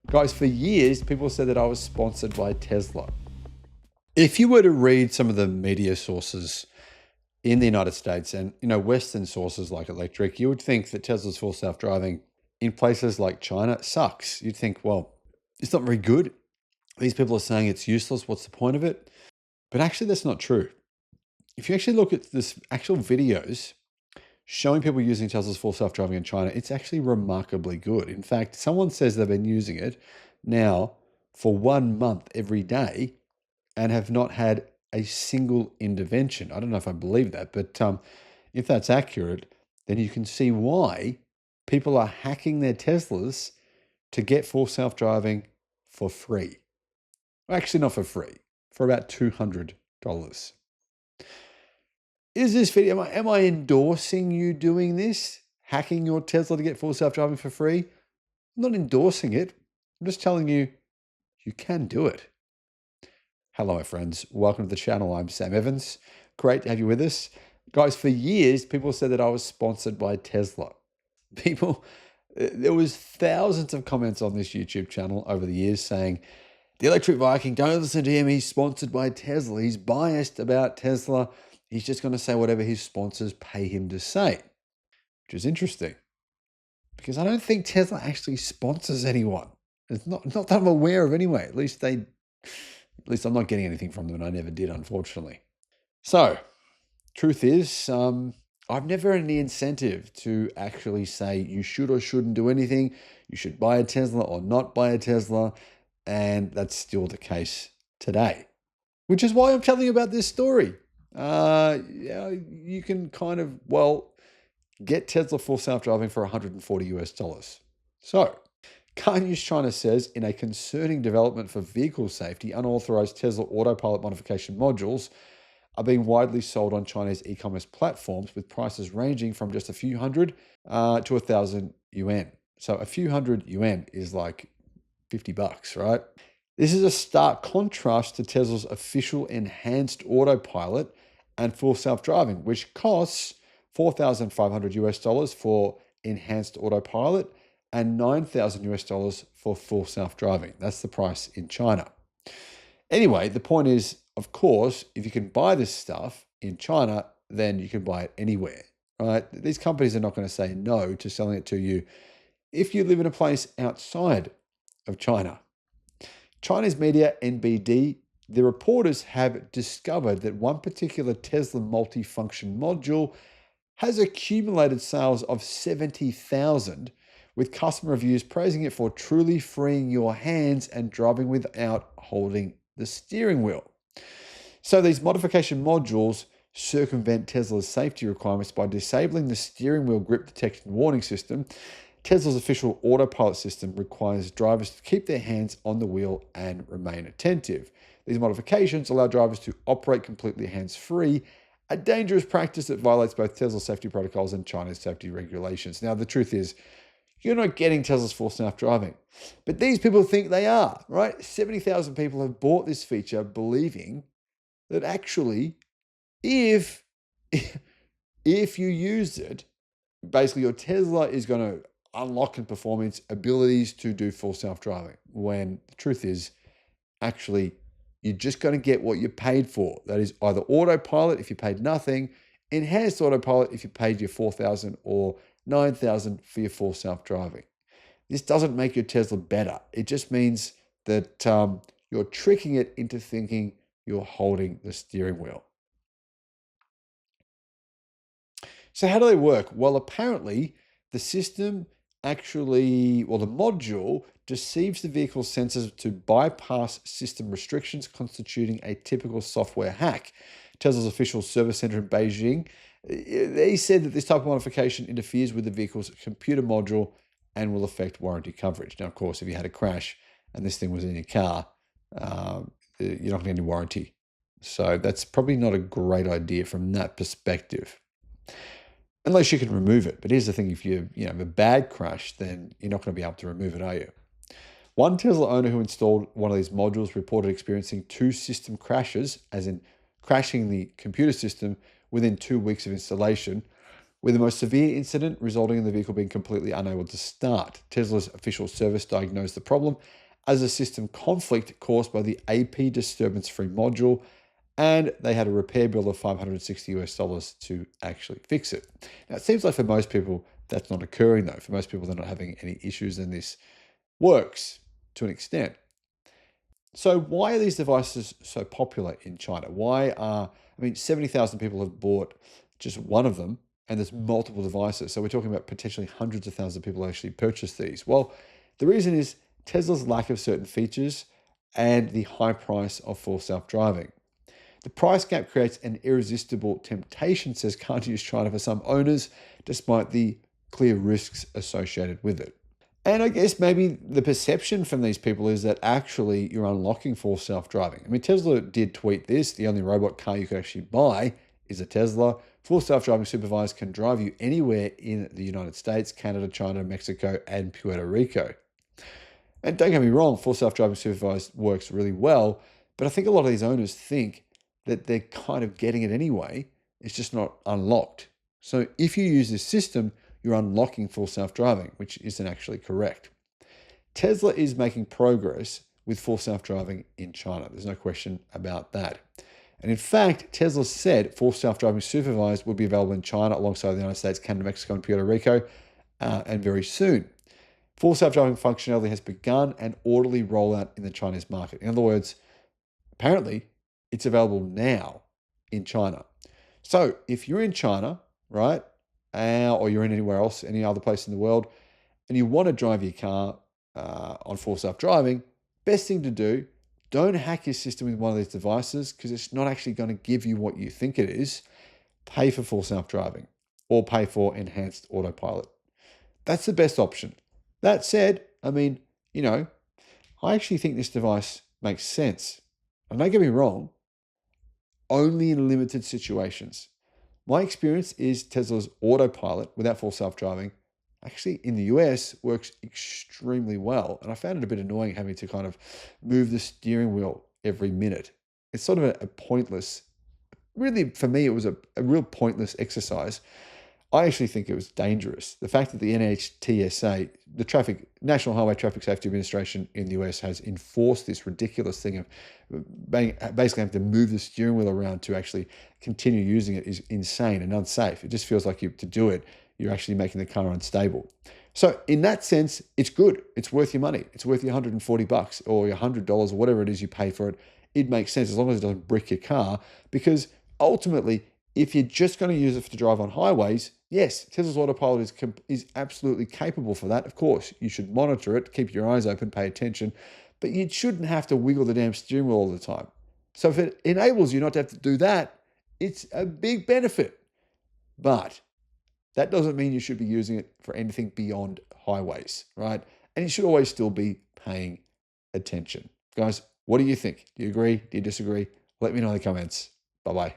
Guys, for years, people said that I was sponsored by Tesla. If you were to read some of the media sources in the United States and, Western sources like Electric, you would think that Tesla's full self-driving in places like China sucks. You'd think, well, it's not very good. These people are saying it's useless. What's the point of it? But actually, that's not true. If you actually look at this actual videos showing people using Tesla's full self-driving in China, it's actually remarkably good. In fact, someone says they've been using it now for 1 month every day and have not had a single intervention. I don't know if I believe that, but if that's accurate, then you can see why people are hacking their Teslas to get full self-driving for free. Well, actually, not for free, for about $200. Is this video, am I endorsing you doing this? Hacking your Tesla to get full self-driving for free? I'm not endorsing it. I'm just telling you, you can do it. Hello, my friends. Welcome to the channel. I'm Sam Evans. Great to have you with us. Guys, for years, people said that I was sponsored by Tesla. There was thousands of comments on this YouTube channel over the years saying, the Electric Viking, don't listen to him. He's sponsored by Tesla. He's biased about Tesla. He's just going to say whatever his sponsors pay him to say, which is interesting because I don't think Tesla actually sponsors anyone. It's not that I'm aware of anyway. At least I'm not getting anything from them, and I never did, unfortunately. So, truth is, I've never had any incentive to actually say you should or shouldn't do anything. You should buy a Tesla or not buy a Tesla, and that's still the case today, which is why I'm telling you about this story. You can kind of, get Tesla full self-driving for $140. So, Car News China says, in a concerning development for vehicle safety, unauthorized Tesla autopilot modification modules are being widely sold on Chinese e-commerce platforms with prices ranging from just a few hundred to 1,000 yuan. So a few hundred yuan is like $50, right? This is a stark contrast to Tesla's official enhanced autopilot and full self-driving, which costs $4,500 for enhanced autopilot and $9,000 for full self-driving. That's the price in China. Anyway, the point is, of course, if you can buy this stuff in China, then you can buy it anywhere, right? These companies are not going to say no to selling it to you if you live in a place outside of China. Chinese media, NBD, the reporters have discovered that one particular Tesla multifunction module has accumulated sales of 70,000, with customer reviews praising it for truly freeing your hands and driving without holding the steering wheel. So these modification modules circumvent Tesla's safety requirements by disabling the steering wheel grip detection warning system. Tesla's official autopilot system requires drivers to keep their hands on the wheel and remain attentive. These modifications allow drivers to operate completely hands-free, a dangerous practice that violates both Tesla's safety protocols and China's safety regulations. Now, the truth is, you're not getting Tesla's full self-driving, but these people think they are, right? 70,000 people have bought this feature believing that actually, if you use it, basically your Tesla is going to unlock and perform its abilities to do full self-driving, when the truth is, actually, you're just going to get what you paid for. That is either autopilot if you paid nothing, enhanced autopilot if you paid your $4,000 or $9,000 for your full self-driving. This doesn't make your Tesla better. It just means that you're tricking it into thinking you're holding the steering wheel. So how do they work? Well, apparently the system the module deceives the vehicle's sensors to bypass system restrictions, constituting a typical software hack. Tesla's official service center in Beijing, they said that this type of modification interferes with the vehicle's computer module and will affect warranty coverage. Now, of course, if you had a crash and this thing was in your car, you're not going to get any warranty. So that's probably not a great idea from that perspective, unless you can remove it. But here's the thing, if you have a bad crash, then you're not going to be able to remove it, are you? One Tesla owner who installed one of these modules reported experiencing 2 system crashes, as in crashing the computer system within 2 weeks of installation. with the most severe incident resulting in the vehicle being completely unable to start. Tesla's official service diagnosed the problem as a system conflict caused by the AP disturbance-free module, and they had a repair bill of $560 to actually fix it. Now, it seems like for most people, that's not occurring though. For most people, they're not having any issues, and this works to an extent. So why are these devices so popular in China? 70,000 people have bought just one of them, and there's multiple devices. So we're talking about potentially hundreds of thousands of people actually purchase these. Well, the reason is Tesla's lack of certain features and the high price of full self-driving. The price gap creates an irresistible temptation, says Can't Use China, for some owners, despite the clear risks associated with it. And I guess maybe the perception from these people is that actually you're unlocking full self-driving. I mean, Tesla did tweet this: the only robot car you can actually buy is a Tesla. Full self-driving supervised can drive you anywhere in the United States, Canada, China, Mexico, and Puerto Rico. And don't get me wrong, full self-driving supervised works really well, but I think a lot of these owners think that they're kind of getting it anyway. It's just not unlocked. So if you use this system, you're unlocking full self-driving, which isn't actually correct. Tesla is making progress with full self-driving in China. There's no question about that. And in fact, Tesla said full self-driving supervised will be available in China alongside the United States, Canada, Mexico, and Puerto Rico, and very soon. Full self-driving functionality has begun an orderly rollout in the Chinese market. In other words, apparently, it's available now in China. So if you're in China, right, or you're in anywhere else, any other place in the world, and you want to drive your car on full self-driving, best thing to do, don't hack your system with one of these devices, because it's not actually going to give you what you think it is. Pay for full self-driving or pay for enhanced autopilot. That's the best option. That said, I actually think this device makes sense. And don't get me wrong, only in limited situations. My experience is Tesla's autopilot without full self-driving actually in the US works extremely well. And I found it a bit annoying having to kind of move the steering wheel every minute. It's sort of a pointless, really for me, it was a real pointless exercise. I actually think it was dangerous. The fact that the NHTSA, the National Highway Traffic Safety Administration in the US, has enforced this ridiculous thing of basically having to move the steering wheel around to actually continue using it is insane and unsafe. It just feels like to do it, you're actually making the car unstable. So in that sense, it's good. It's worth your money. It's worth your $140 or your $100 or whatever it is you pay for it. It makes sense as long as it doesn't brick your car, because ultimately, if you're just going to use it to drive on highways, yes, Tesla's autopilot is absolutely capable for that. Of course, you should monitor it, keep your eyes open, pay attention, but you shouldn't have to wiggle the damn steering wheel all the time. So if it enables you not to have to do that, it's a big benefit. But that doesn't mean you should be using it for anything beyond highways, right? And you should always still be paying attention. Guys, what do you think? Do you agree? Do you disagree? Let me know in the comments. Bye-bye.